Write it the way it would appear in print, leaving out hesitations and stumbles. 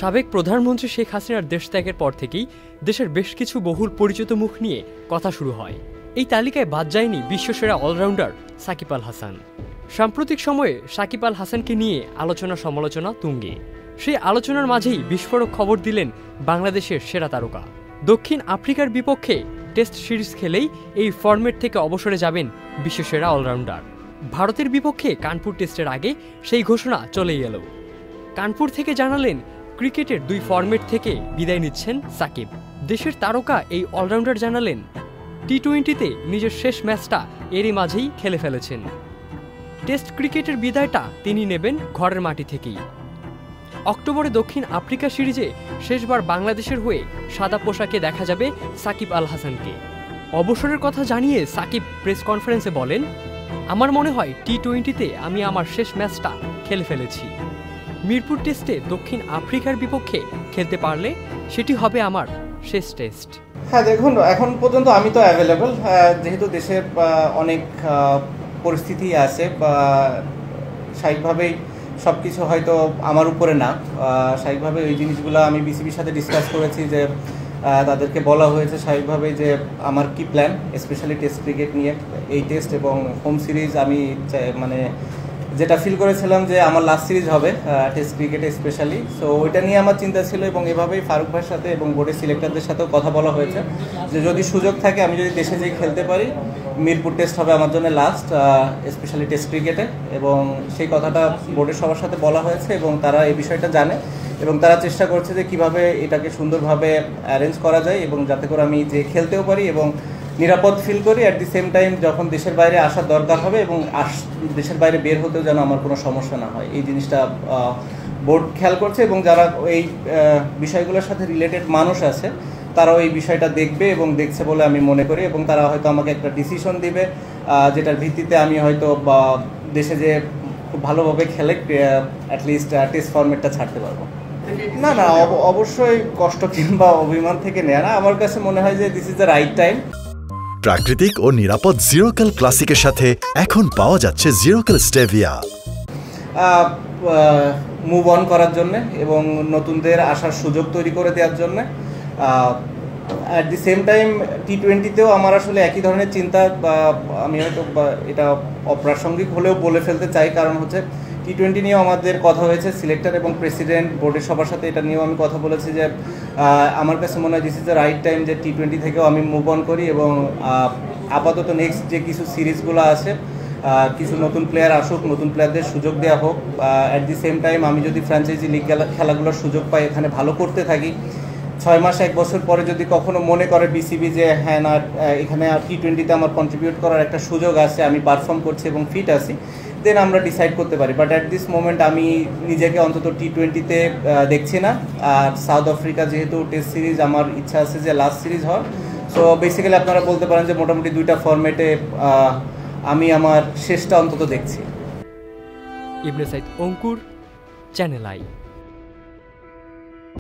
সাবেক প্রধানমন্ত্রী শেখ হাসিনার দেশ ত্যাগের পর থেকেই দেশের বেশ কিছু বহুল পরিচিত মুখ নিয়ে কথা শুরু হয়। এই তালিকায় বাদ যায়নি বিশ্বসেরা অলরাউন্ডার সাকিব আল হাসান। সাম্প্রতিক সময়ে সাকিব আল হাসানকে নিয়ে আলোচনা সমালোচনা তুঙ্গে। সেই আলোচনার মাঝেই বিস্ফোরক খবর দিলেন বাংলাদেশের সেরা তারকা। দক্ষিণ আফ্রিকার বিপক্ষে টেস্ট সিরিজ খেলেই এই ফরম্যাট থেকে অবসরে যাবেন বিশ্বসেরা অলরাউন্ডার। ভারতের বিপক্ষে কানপুর টেস্টের আগে সেই ঘোষণা চলেই এলো। কানপুর থেকে জানালেন ক্রিকেটের 2 ফরম্যাট থেকে বিদায় নিচ্ছেন সাকিব। দেশের তারকা এই অলরাউন্ডার জানালেন টি-20তে নিজের শেষ ম্যাচটা এরই মাঝেই খেলে ফেলেছেন। টেস্ট ক্রিকেটের বিদায়টা তিনি নেবেন ঘরের মাটি থেকেই। অক্টোবরে দক্ষিণ আফ্রিকা সিরিজে শেষবার বাংলাদেশের হয়ে সাদা পোশাকে দেখা যাবে সাকিব আল হাসানকে। অবসরের কথা জানিয়ে সাকিব প্রেস কনফারেন্সে বলেন, আমার মনে হয় টি-20তে আমি আমার শেষ ম্যাচটা খেলে ফেলেছি। মিরপুর টেস্টে দক্ষিণ আফ্রিকার বিপক্ষে খেলতে পারলে সেটি হবে আমার শেষ টেস্ট। হ্যাঁ, দেখুন, এখন পর্যন্ত আমি তো অ্যাভেলেবল, যেহেতু দেশে অনেক পরিস্থিতি আছে, স্বাভাবিকভাবেই সব কিছু হয়তো আমার উপরে না। স্বাভাবিকভাবে ওই জিনিসগুলো আমি বিসিবির সাথে ডিসকাস করেছি, যে তাদেরকে বলা হয়েছে স্বাভাবিকভাবে যে আমার কি প্ল্যান, স্পেশালি টেস্ট ক্রিকেট নিয়ে। এই টেস্ট এবং হোম সিরিজ আমি মানে যেটা ফিল করেছিলাম যে আমার লাস্ট সিরিজ হবে টেস্ট ক্রিকেটে স্পেশালি, সো ওইটা নিয়ে আমার চিন্তা ছিল। এবং এভাবেই ফারুক ভাইয়ের সাথে এবং বোর্ডের সিলেক্টরদের সাথেও কথা বলা হয়েছে যে যদি সুযোগ থাকে, আমি যদি দেশে যেয়ে খেলতে পারি, মিরপুর টেস্ট হবে আমার জন্য লাস্ট, স্পেশালি টেস্ট ক্রিকেটে। এবং সেই কথাটা বোর্ডের সবার সাথে বলা হয়েছে এবং তারা এই বিষয়টা জানে এবং তারা চেষ্টা করছে যে কীভাবে এটাকে সুন্দরভাবে অ্যারেঞ্জ করা যায় এবং যাতে করে আমি যে খেলতেও পারি এবং নিরাপদ ফিল করি। অ্যাট দি সেম টাইম যখন দেশের বাইরে আসার দরকার হবে এবং দেশের বাইরে বের হতেও যেন আমার কোনো সমস্যা না হয়, এই জিনিসটা বোর্ড খেয়াল করছে। এবং যারা এই বিষয়গুলোর সাথে রিলেটেড মানুষ আছে তারাও এই বিষয়টা দেখবে এবং দেখছে বলে আমি মনে করি। এবং তারা হয়তো আমাকে একটা ডিসিশন দিবে, যেটার ভিত্তিতে আমি হয়তো দেশে যে খুব ভালোভাবে খেলে অ্যাটলিস্ট টেস্ট ফরম্যাটটা ছাড়তে পারবো। না না, অবশ্যই কষ্ট কিংবা অভিমান থেকে নেয়া না। আমার কাছে মনে হয় যে this is the right time. প্রাকৃতিক ও নিরাপদ জিরোকাল ক্লাসিকের সাথে এখন পাওয়া যাচ্ছে জিরোকাল স্টেভিয়া। মুভ অন করার জন্য এবং নতুনদের আসার সুযোগ তৈরি করে দেওয়ার জন্য। অ্যাট দি সেম টাইম টি-20তেও আমার আসলে একই ধরনের চিন্তা, আমি হয়তো এটা অপ্রাসঙ্গিক হলেও বলে ফেলতে চাই, কারণ হচ্ছে টি-20 নিয়েও আমাদের কথা হয়েছে সিলেক্টর এবং প্রেসিডেন্ট বোর্ডের সবার সাথে। এটা নিয়েও আমি কথা বলেছি যে আমার কাছে মনে হয় this is the right time যে টি-20 থেকেও আমি মুভ অন করি এবং আপাতত নেক্সট যে কিছু সিরিজগুলো আছে কিছু নতুন প্লেয়ার আসুক, নতুন প্লেয়ারদের সুযোগ দেওয়া হোক। অ্যাট দি সেম টাইম আমি যদি ফ্র্যাঞ্চাইজি লিগ খেলাগুলোর সুযোগ পাই, এখানে ভালো করতে থাকি, 6 মাস 1 বছর পরে যদি কখনো মনে করে বিসিবি যে হ্যাঁ না, এখানে টি-20তে আমার কন্ট্রিবিউট করার একটা সুযোগ আছে, আমি পারফর্ম করছি এবং ফিট আছি, দেন আমরা ডিসাইড করতে পারি। বাট অ্যাট দিস মোমেন্ট আমি নিজেকে অন্তত টি-20তে দেখছি না। আর সাউথ আফ্রিকা যেহেতু টেস্ট সিরিজ, আমার ইচ্ছা আছে যে লাস্ট সিরিজ হয়। সো বেসিক্যালি আপনারা বলতে পারেন যে মোটামুটি 2টা ফরম্যাটে আমি আমার শেষটা অন্তত দেখছি। ইবনে সাইদ অঙ্কুর, চ্যানেল আই।